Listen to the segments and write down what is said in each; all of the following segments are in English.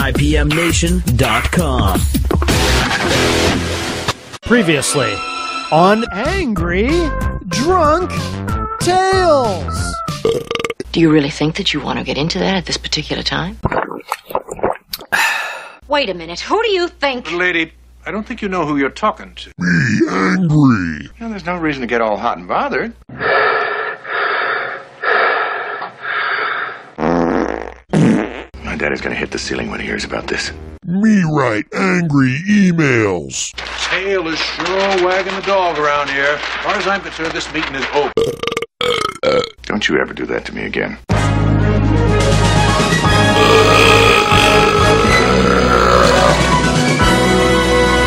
5pmnation.com. Previously on Angry Drunk Tales. Do you really think that you want to get into that at this particular time? Wait a minute. Who do you think? Lady, I don't think you know who you're talking to. Be angry. Well, there's no reason to get all hot and bothered. My daddy's gonna hit the ceiling when he hears about this. Me write angry emails. Tail is sure wagging the dog around here. As far as I'm concerned, this meeting is over. Don't you ever do that to me again.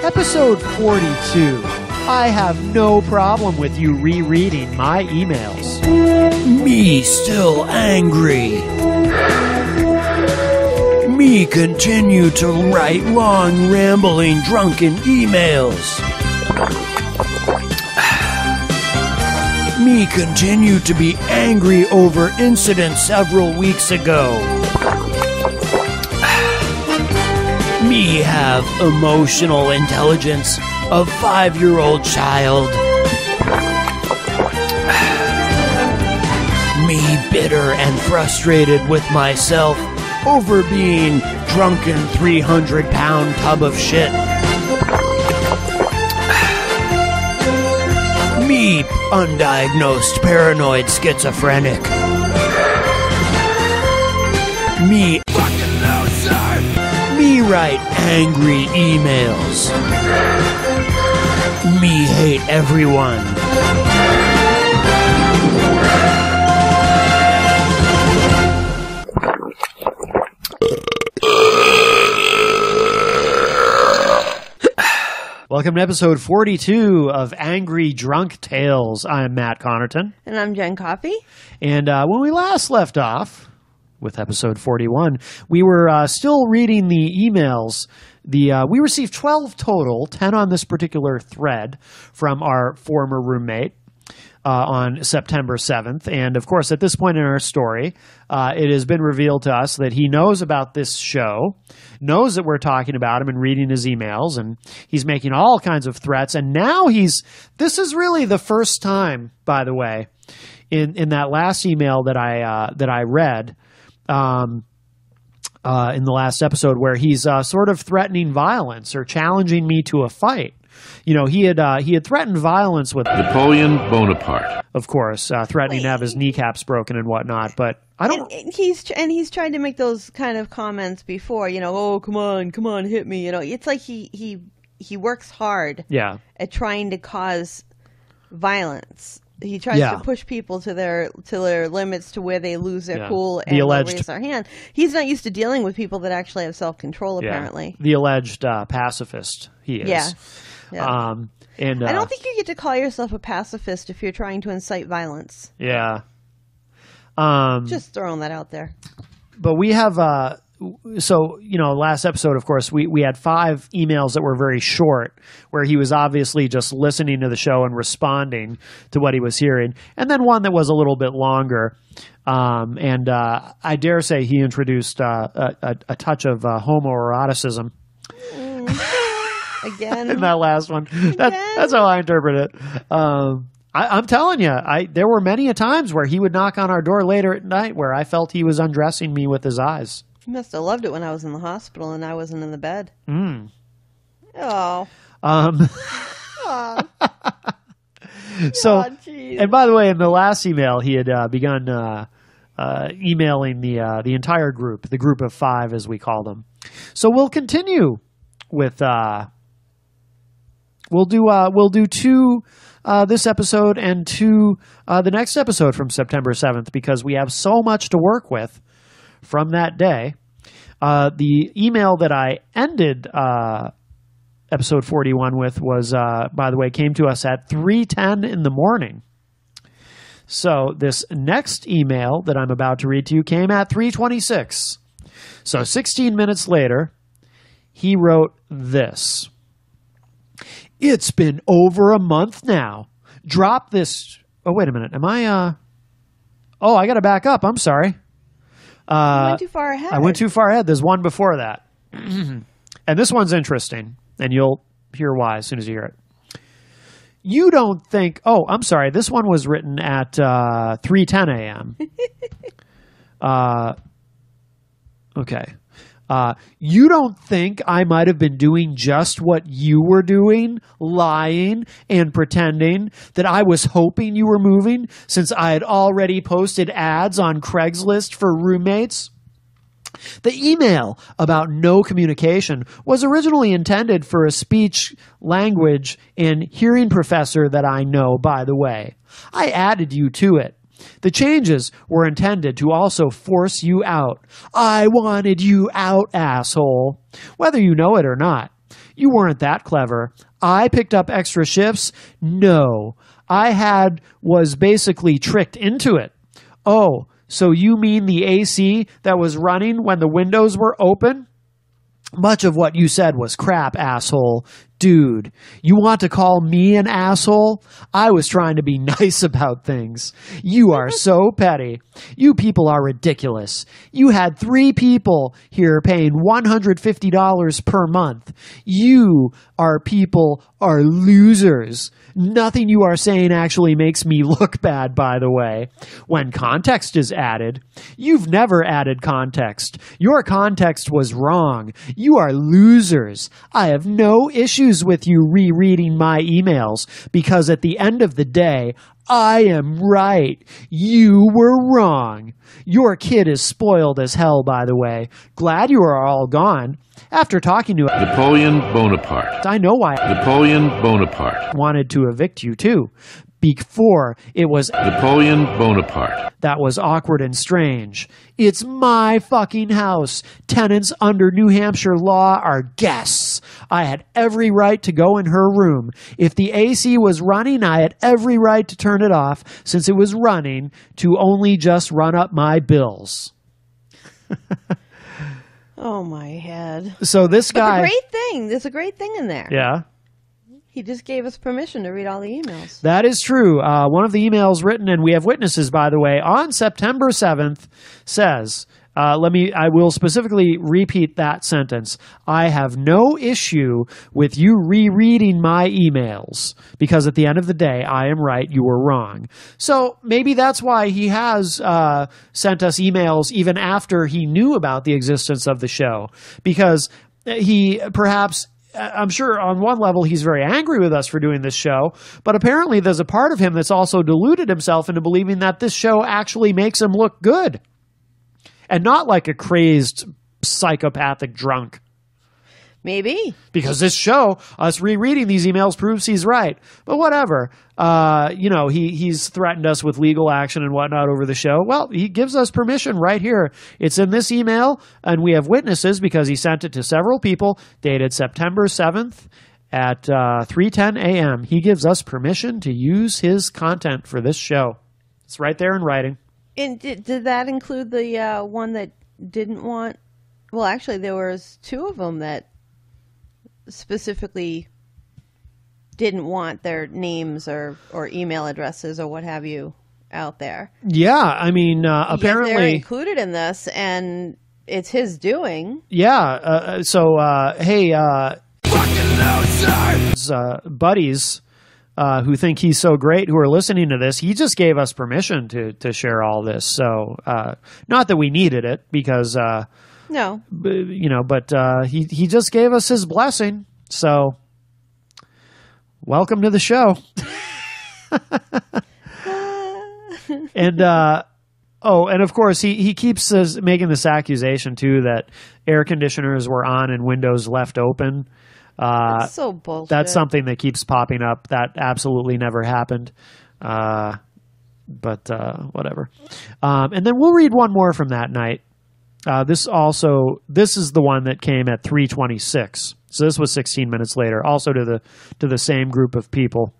Episode 42. I have no problem with you rereading my emails. Me still angry. Me continue to write long, rambling, drunken emails. Me continue to be angry over incident several weeks ago. Me have emotional intelligence of 5-year-old child. Me bitter and frustrated with myself over being drunken 300-pound tub of shit. Me undiagnosed paranoid schizophrenic. Me write angry emails. Me hate everyone. Welcome to episode 42 of Angry Drunk Tales. I'm Matt Connerton. And I'm Jen Coffey. And when we last left off with episode 41, we were still reading the emails. We received 12 total, 10 on this particular thread from our former roommate on September 7th. And, of course, at this point in our story, it has been revealed to us that he knows about this show, knows that we're talking about him and reading his emails, and he's making all kinds of threats. And now this is really the first time, by the way, in that last email that I read, in the last episode, where he's sort of threatening violence or challenging me to a fight. You know, he had threatened violence with Napoleon Bonaparte, of course, threatening to have his kneecaps broken and whatnot. But I don't. And he's tried to make those kind of comments before. You know, oh come on, hit me. You know, it's like he works hard. Yeah. At trying to cause violence. He tries to push people to their limits, to where they lose their cool and raise their hand. He's not used to dealing with people that actually have self-control, apparently. The alleged pacifist he is. Yeah. And I don't think you get to call yourself a pacifist if you're trying to incite violence. Yeah. Just throwing that out there. But we have so, you know, last episode, of course, we had 5 emails that were very short, where he was obviously just listening to the show and responding to what he was hearing. And then one that was a little bit longer. And I dare say he introduced a touch of homoeroticism. Again. In that last one. That's how I interpret it. I'm telling you, there were many a times where he would knock on our door later at night where I felt he was undressing me with his eyes. You must have loved it when I was in the hospital and I wasn't in the bed. Mm. Oh. So, and by the way, in the last email, he had begun emailing the entire group, the group of 5, as we call them. So we'll continue with we'll do 2 this episode and 2 the next episode from September 7th, because we have so much to work with from that day. The email that I ended episode 41 with was, by the way, came to us at 3:10 in the morning. So this next email that I'm about to read to you came at 3:26. So 16 minutes later, he wrote this. It's been over a month now. Drop this. Oh, wait a minute. Am I? Oh, I got to back up. I'm sorry. You went too far ahead. I went too far ahead. There's one before that. And this one's interesting, and you'll hear why as soon as you hear it. You don't think... Oh, I'm sorry. This one was written at 3:10 a.m. Okay. You don't think I might have been doing just what you were doing, lying and pretending that I was hoping you were moving since I had already posted ads on Craigslist for roommates? The email about no communication was originally intended for a speech, language, and hearing professor that I know, by the way. I added you to it. The changes were intended to also force you out. I wanted you out, asshole. Whether you know it or not. You weren't that clever. I picked up extra shifts? No. was basically tricked into it. Oh, so you mean the AC that was running when the windows were open? Much of what you said was crap, asshole. Dude, you want to call me an asshole? I was trying to be nice about things. You are so petty. You people are ridiculous. You had 3 people here paying $150 per month. You people are losers. Nothing you are saying actually makes me look bad, by the way. When context is added, you've never added context. Your context was wrong. You are losers. I have no issues with you rereading my emails because at the end of the day, I am right. You were wrong. Your kid is spoiled as hell, by the way. Glad you are all gone. After talking to Napoleon Bonaparte. I know why Napoleon Bonaparte. Wanted to evict you too. Before it was Napoleon Bonaparte. That was awkward and strange. It's my fucking house. Tenants under New Hampshire law are guests. I had every right to go in her room. If the AC was running, I had every right to turn it off since it was running to only just run up my bills. Oh, my head. So this guy... There's a great thing in there. Yeah. He just gave us permission to read all the emails. That is true. One of the emails written, and we have witnesses, by the way, on September 7th says, I will specifically repeat that sentence. I have no issue with you rereading my emails because at the end of the day, I am right, you were wrong. So maybe that's why he has sent us emails even after he knew about the existence of the show, because he perhaps... I'm sure on one level he's very angry with us for doing this show, but apparently there's a part of him that's also deluded himself into believing that this show actually makes him look good and not like a crazed psychopathic drunk. Maybe. Because this show, us rereading these emails, proves he's right. But whatever. He's threatened us with legal action and whatnot over the show. Well, he gives us permission right here. It's in this email, and we have witnesses because he sent it to several people, dated September 7th at 3:10 a.m. He gives us permission to use his content for this show. It's right there in writing. And did that include the one that didn't want... Well, actually, there was 2 of them that specifically didn't want their names or email addresses or what have you out there. Yeah, I mean, apparently... they're included in this, and it's his doing. Yeah, hey, buddies who think he's so great who are listening to this, he just gave us permission to share all this. So, not that we needed it, because... No. But he just gave us his blessing. So, welcome to the show. And of course he keeps making this accusation too that air conditioners were on and windows left open. That's so bullshit. That's something that keeps popping up. That absolutely never happened. But whatever. And then we'll read one more from that night. This is the one that came at 3:26. So this was 16 minutes later, also to the same group of people.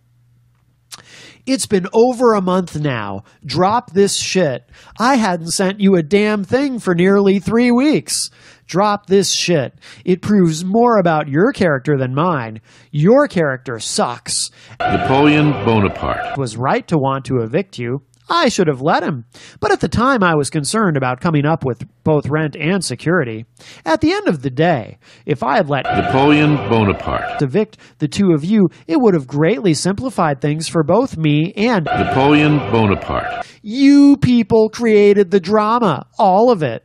It's been over a month now. Drop this shit. I hadn't sent you a damn thing for nearly 3 weeks. Drop this shit. It proves more about your character than mine. Your character sucks. Napoleon Bonaparte. Was right to want to evict you. I should have let him, but at the time I was concerned about coming up with both rent and security. At the end of the day, if I had let Napoleon Bonaparte evict the two of you, it would have greatly simplified things for both me and Napoleon Bonaparte. You people created the drama, all of it.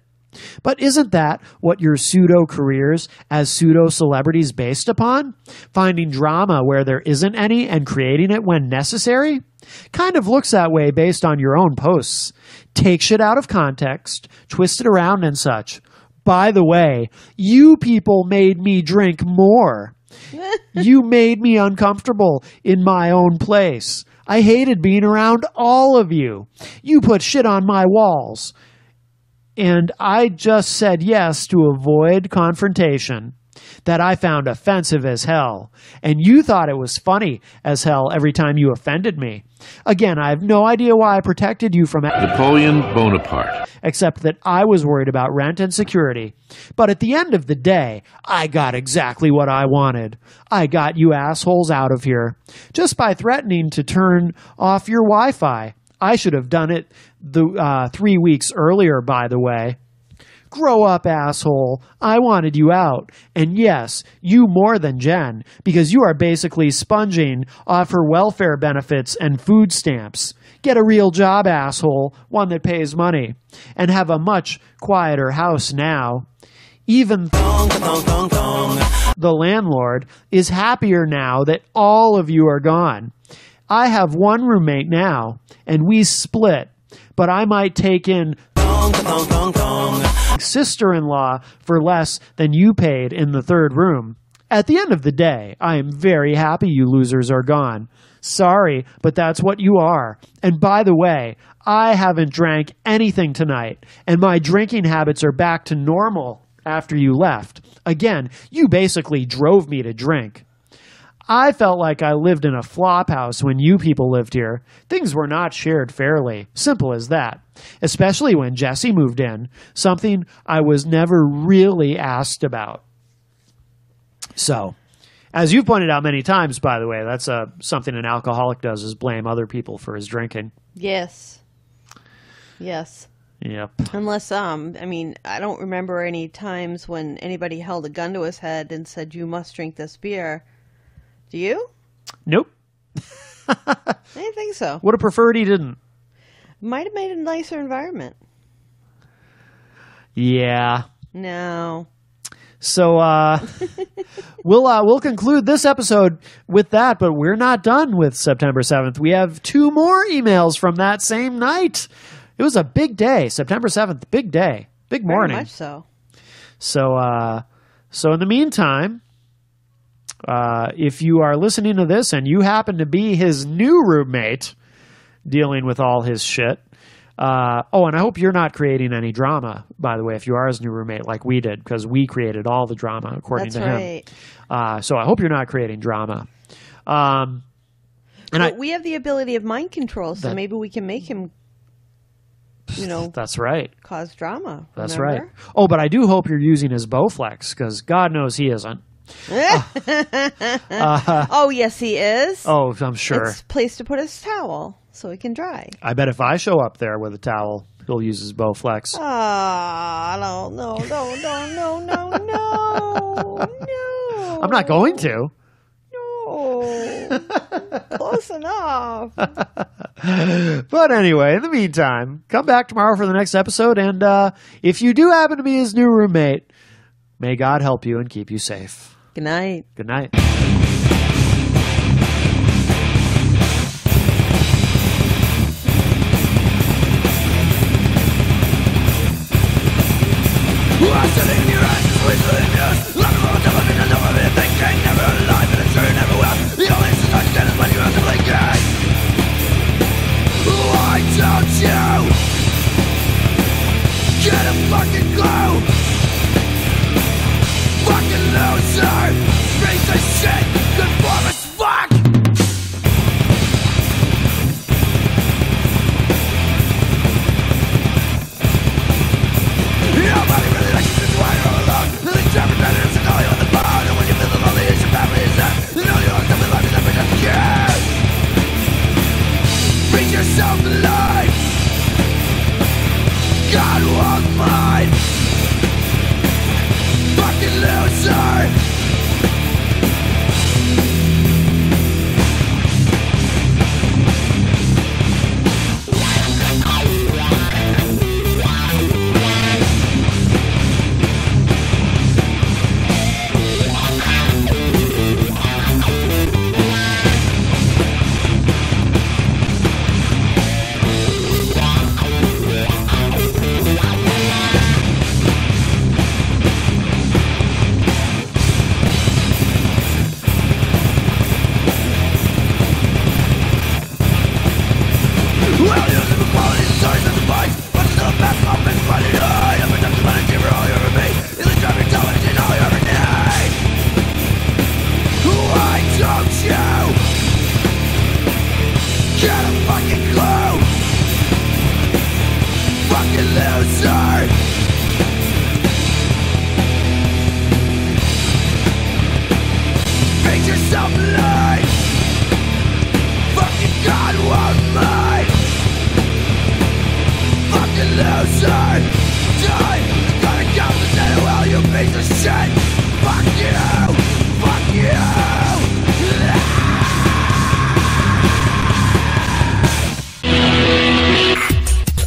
But isn't that what your pseudo-careers as pseudo-celebrities based upon? Finding drama where there isn't any and creating it when necessary? Kind of looks that way based on your own posts. Take shit out of context, twist it around and such. By the way, you people made me drink more. You made me uncomfortable in my own place. I hated being around all of you. You put shit on my walls. And I just said yes to avoid confrontation that I found offensive as hell. And you thought it was funny as hell every time you offended me. Again, I have no idea why I protected you from Napoleon Bonaparte. Except that I was worried about rent and security. But at the end of the day, I got exactly what I wanted. I got you assholes out of here. Just by threatening to turn off your Wi-Fi. I should have done it 3 weeks earlier, by the way. Grow up, asshole. I wanted you out. And yes, you more than Jen, because you are basically sponging off her welfare benefits and food stamps. Get a real job, asshole, one that pays money, and have a much quieter house now. Even the landlord is happier now that all of you are gone. I have one roommate now, and we split, but I might take in sister-in-law for less than you paid in the third room. At the end of the day, I am very happy you losers are gone. Sorry, but that's what you are. And by the way, I haven't drank anything tonight, and my drinking habits are back to normal after you left. Again, you basically drove me to drink. I felt like I lived in a flop house when you people lived here. Things were not shared fairly. Simple as that. Especially when Jesse moved in. Something I was never really asked about. So, as you've pointed out many times, by the way, that's something an alcoholic does, is blame other people for his drinking. Yes. Yes. Yep. Unless, I don't remember any times when anybody held a gun to his head and said, you must drink this beer. Do you? Nope. I didn't think so. Would have preferred he didn't. Might have made a nicer environment. Yeah. No. So we'll conclude this episode with that, but we're not done with September 7th. We have 2 more emails from that same night. It was a big day. September 7th, big day. Big morning. Very much so. So in the meantime, if you are listening to this and you happen to be his new roommate dealing with all his shit, and I hope you're not creating any drama, by the way, if you are his new roommate like we did, because we created all the drama, according to him. So I hope you're not creating drama. But we have the ability of mind control, so maybe we can make him, that's right. cause drama. That's remember? right. Oh, but I do hope you're using his Bowflex, because God knows he isn't. Oh, yes, he is. Oh, I'm sure. It's a place to put his towel so he can dry. I bet if I show up there with a towel, he'll use his Bowflex. No. I'm not going to. No. Close enough. But anyway, in the meantime, come back tomorrow for the next episode, and if you do happen to be his new roommate, may God help you and keep you safe. Good night. Good night. Get a fucking clue! Fucking loser! Piece of shit! Conform as fuck! Nobody really likes you since you're all alone. The traffic matters. loser. Die, gotta compensate. Well, you piece of shit. Fuck you, fuck you.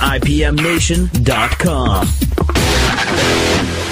IPMNation.com